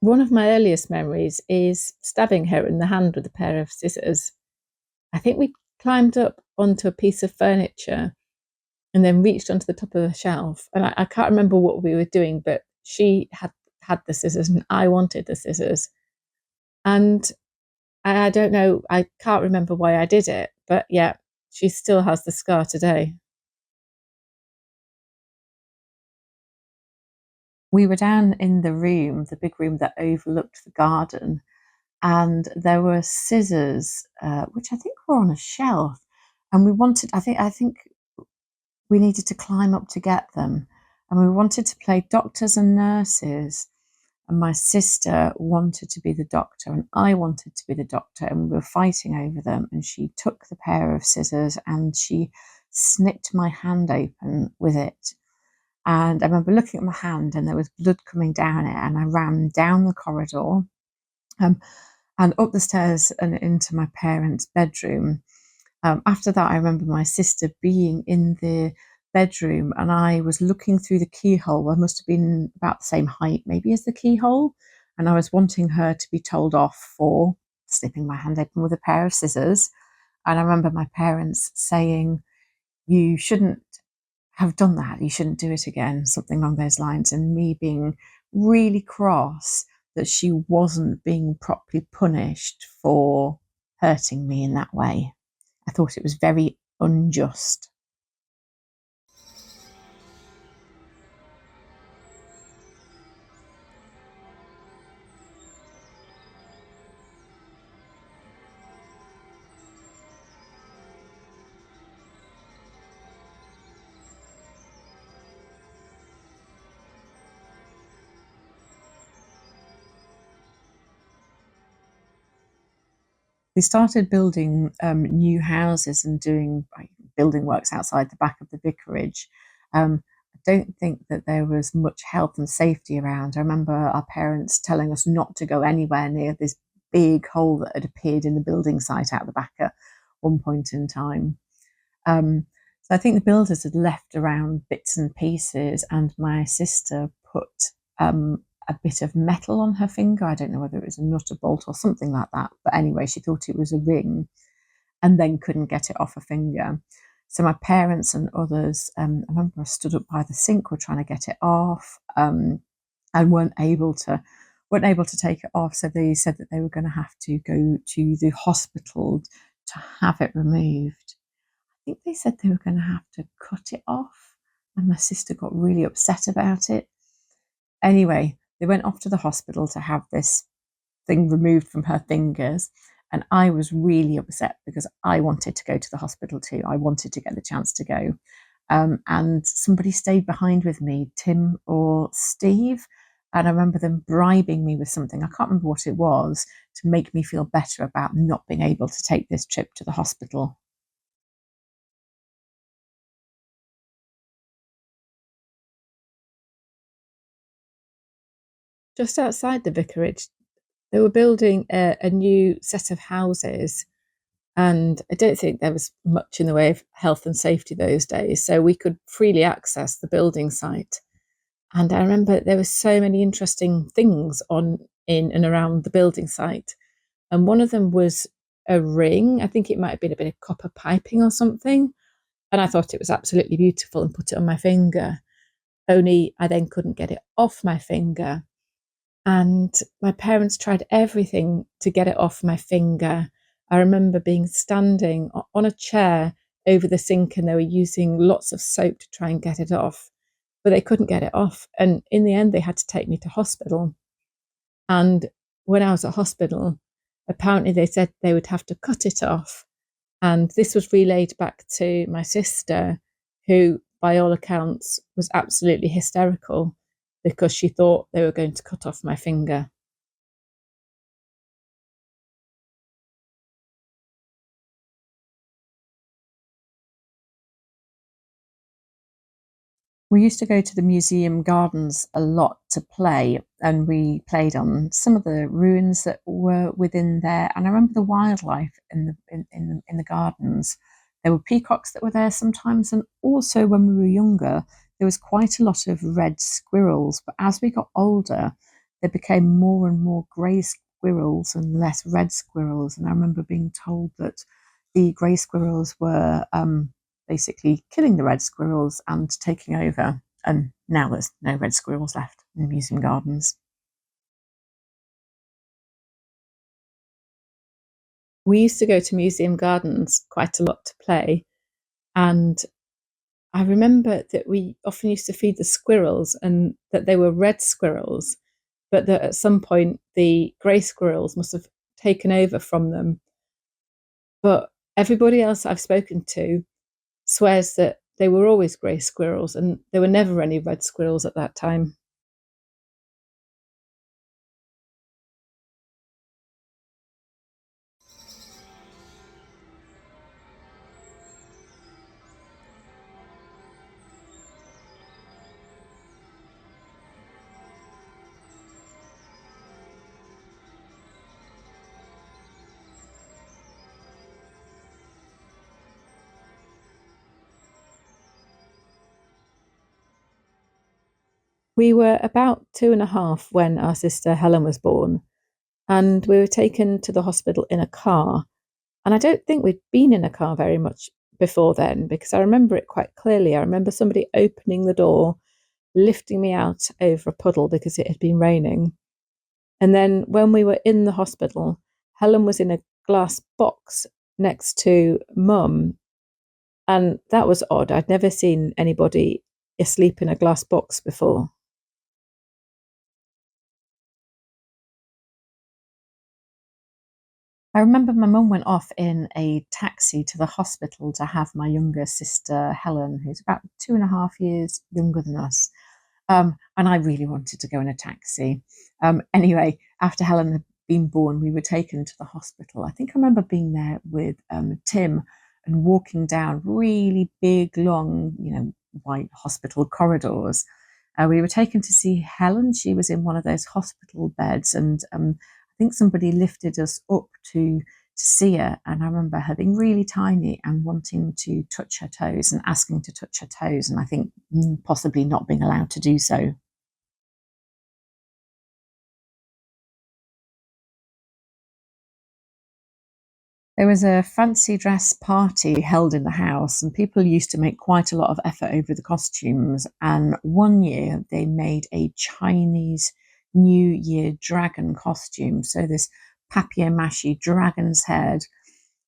One of my earliest memories is stabbing her in the hand with a pair of scissors. I think we climbed up onto a piece of furniture and then reached onto the top of a shelf. And I can't remember what we were doing, but she had the scissors and I wanted the scissors. And I don't know, I can't remember why I did it, but yeah, she still has the scar today. We were down in the room, the big room that overlooked the garden, and there were scissors, which I think were on a shelf. And we wanted, I think we needed to climb up to get them. And we wanted to play doctors and nurses. And my sister wanted to be the doctor, and I wanted to be the doctor, and we were fighting over them. And she took the pair of scissors and she snipped my hand open with it. And I remember looking at my hand, and there was blood coming down it. And I ran down the corridor, um, and up the stairs and into my parents' bedroom. After that, I remember my sister being in the bedroom and I was looking through the keyhole. I must have been about the same height, maybe, as the keyhole. And I was wanting her to be told off for snipping my hand open with a pair of scissors. And I remember my parents saying, "You shouldn't have done that. You shouldn't do it again," something along those lines. And me being really cross that she wasn't being properly punished for hurting me in that way. I thought it was very unjust. They started building new houses and doing building works outside the back of the vicarage. I don't think that there was much health and safety around. I remember our parents telling us not to go anywhere near this big hole that had appeared in the building site out the back at one point in time. So I think the builders had left around bits and pieces, and my sister put a bit of metal on her finger. I don't know whether it was a nut, or bolt, or something like that. But anyway, she thought it was a ring and then couldn't get it off her finger. So my parents and others, I remember I stood up by the sink, were trying to get it off, and weren't able to take it off. So they said that they were going to have to go to the hospital to have it removed. I think they said they were going to have to cut it off, and my sister got really upset about it. Anyway, they went off to the hospital to have this thing removed from her fingers. And I was really upset because I wanted to go to the hospital too. I wanted to get the chance to go. And somebody stayed behind with me, Tim or Steve. And I remember them bribing me with something. I can't remember what it was, to make me feel better about not being able to take this trip to the hospital. Just outside the vicarage, they were building a new set of houses, and I don't think there was much in the way of health and safety those days, so we could freely access the building site. And I remember there were so many interesting things on in and around the building site, and one of them was a ring. I think it might have been a bit of copper piping or something, and I thought it was absolutely beautiful and put it on my finger. Only I then couldn't get it off my finger, and my parents tried everything to get it off my finger. I remember being standing on a chair over the sink, and they were using lots of soap to try and get it off, but they couldn't get it off. And in the end, they had to take me to hospital. And when I was at hospital, apparently they said they would have to cut it off. And this was relayed back to my sister, who, by all accounts, was absolutely hysterical because she thought they were going to cut off my finger. We used to go to the museum gardens a lot to play, and we played on some of the ruins that were within there. And I remember the wildlife in the gardens. There were peacocks that were there sometimes, and also when we were younger, there was quite a lot of red squirrels. But as we got older, there became more and more grey squirrels and less red squirrels. And I remember being told that the grey squirrels were basically killing the red squirrels and taking over. And now there's no red squirrels left in the museum gardens. We used to go to museum gardens quite a lot to play. And I remember that we often used to feed the squirrels and that they were red squirrels, but that at some point the grey squirrels must have taken over from them. But everybody else I've spoken to swears that they were always grey squirrels and there were never any red squirrels at that time. We were about 2.5 when our sister Helen was born, and we were taken to the hospital in a car. And I don't think we'd been in a car very much before then because I remember it quite clearly. I remember somebody opening the door, lifting me out over a puddle because it had been raining. And then when we were in the hospital, Helen was in a glass box next to Mum. And that was odd. I'd never seen anybody asleep in a glass box before. I remember my mum went off in a taxi to the hospital to have my younger sister Helen, who's about 2.5 years younger than us. And I really wanted to go in a taxi. Anyway, after Helen had been born, we were taken to the hospital. I think I remember being there with Tim and walking down really big, long, white hospital corridors. We were taken to see Helen. She was in one of those hospital beds, and I think somebody lifted us up to see her. And I remember her being really tiny and wanting to touch her toes and asking to touch her toes, and I think possibly not being allowed to do so. There was a fancy dress party held in the house, and people used to make quite a lot of effort over the costumes. And one year they made a Chinese New Year dragon costume. So this papier-mâché dragon's head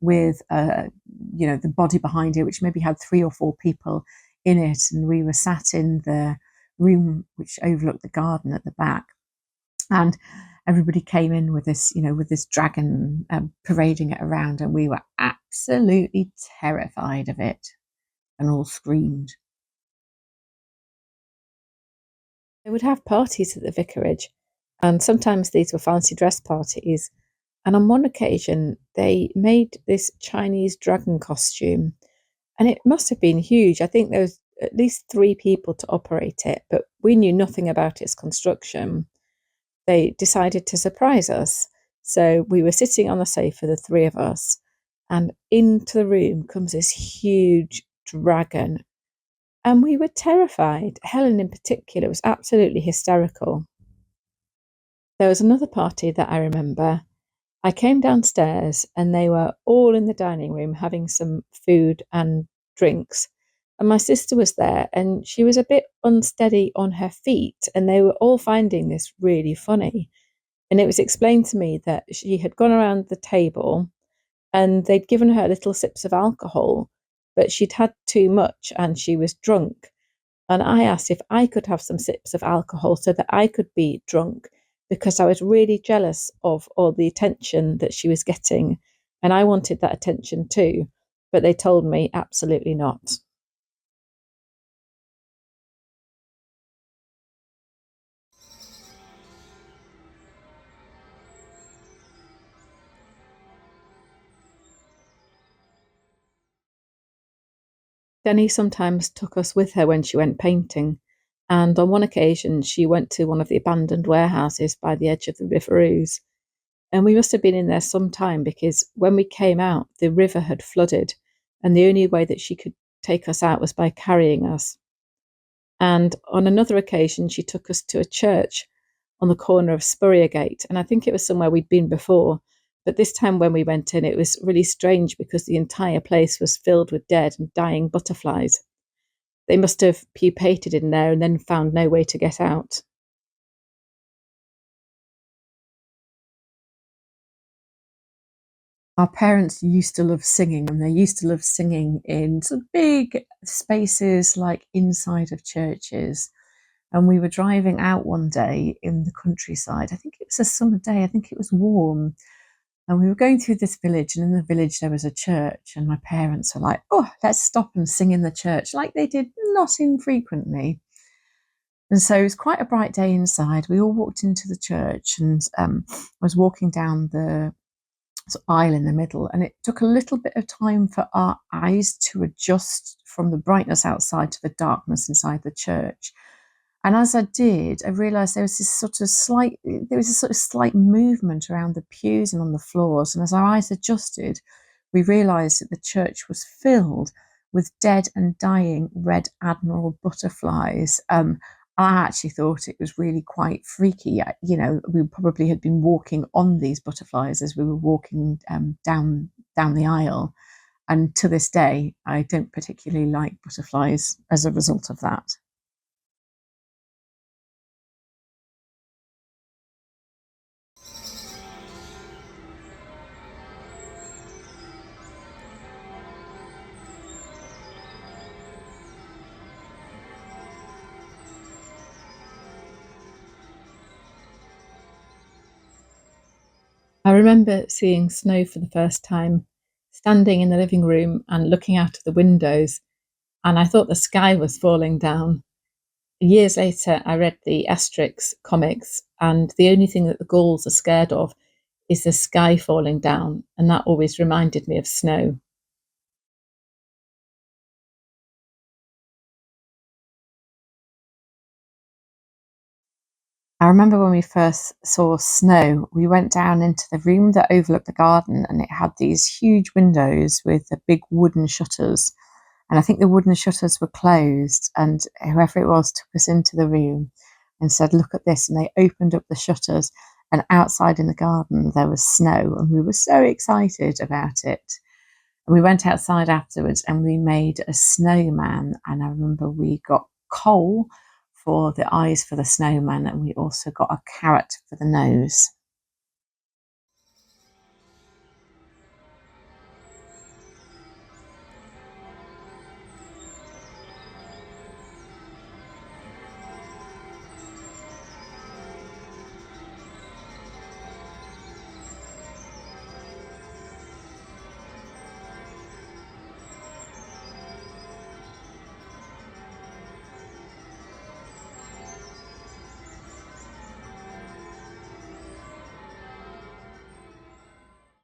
with the body behind it, which maybe had 3 or 4 people in it. And we were sat in the room which overlooked the garden at the back, and everybody came in with this dragon parading it around, and we were absolutely terrified of it and all screamed. They would have parties at the vicarage, and sometimes these were fancy dress parties. And on one occasion, they made this Chinese dragon costume, and it must have been huge. I think there was at least 3 people to operate it, but we knew nothing about its construction. They decided to surprise us. So we were sitting on the sofa, the 3 of us, and into the room comes this huge dragon. And we were terrified. Helen, in particular, was absolutely hysterical. There was another party that I remember. I came downstairs and they were all in the dining room having some food and drinks. And my sister was there and she was a bit unsteady on her feet, and they were all finding this really funny. And it was explained to me that she had gone around the table and they'd given her little sips of alcohol, but she'd had too much and she was drunk. And I asked if I could have some sips of alcohol so that I could be drunk, because I was really jealous of all the attention that she was getting. And I wanted that attention too. But they told me absolutely not. Jenny sometimes took us with her when she went painting. And on one occasion, she went to one of the abandoned warehouses by the edge of the River Ouse. And we must have been in there some time because when we came out, the river had flooded. And the only way that she could take us out was by carrying us. And on another occasion, she took us to a church on the corner of Spurriergate. And I think it was somewhere we'd been before. But this time when we went in, it was really strange because the entire place was filled with dead and dying butterflies. They must have pupated in there and then found no way to get out. Our parents used to love singing, and they used to love singing in sort of big spaces like inside of churches. And we were driving out one day in the countryside. I think it was a summer day, I think it was warm. And we were going through this village, and in the village there was a church. And my parents were like, oh, let's stop and sing in the church, like they did not infrequently. And so it was quite a bright day inside. We all walked into the church, and I was walking down the aisle in the middle, and it took a little bit of time for our eyes to adjust from the brightness outside to the darkness inside the church. And as I did, I realised there was a sort of slight movement around the pews and on the floors. And as our eyes adjusted, we realised that the church was filled with dead and dying red admiral butterflies. I actually thought it was really quite freaky. We probably had been walking on these butterflies as we were walking down the aisle. And to this day, I don't particularly like butterflies as a result of that. I remember seeing snow for the first time, standing in the living room and looking out of the windows, and I thought the sky was falling down. Years later, I read the Asterix comics, and the only thing that the Gauls are scared of is the sky falling down, and that always reminded me of snow. I remember when we first saw snow, we went down into the room that overlooked the garden, and it had these huge windows with the big wooden shutters. And I think the wooden shutters were closed, and whoever it was took us into the room and said, look at this. And they opened up the shutters, and outside in the garden, there was snow, and we were so excited about it. And we went outside afterwards and we made a snowman. And I remember we got coal for the eyes for the snowman, and we also got a carrot for the nose.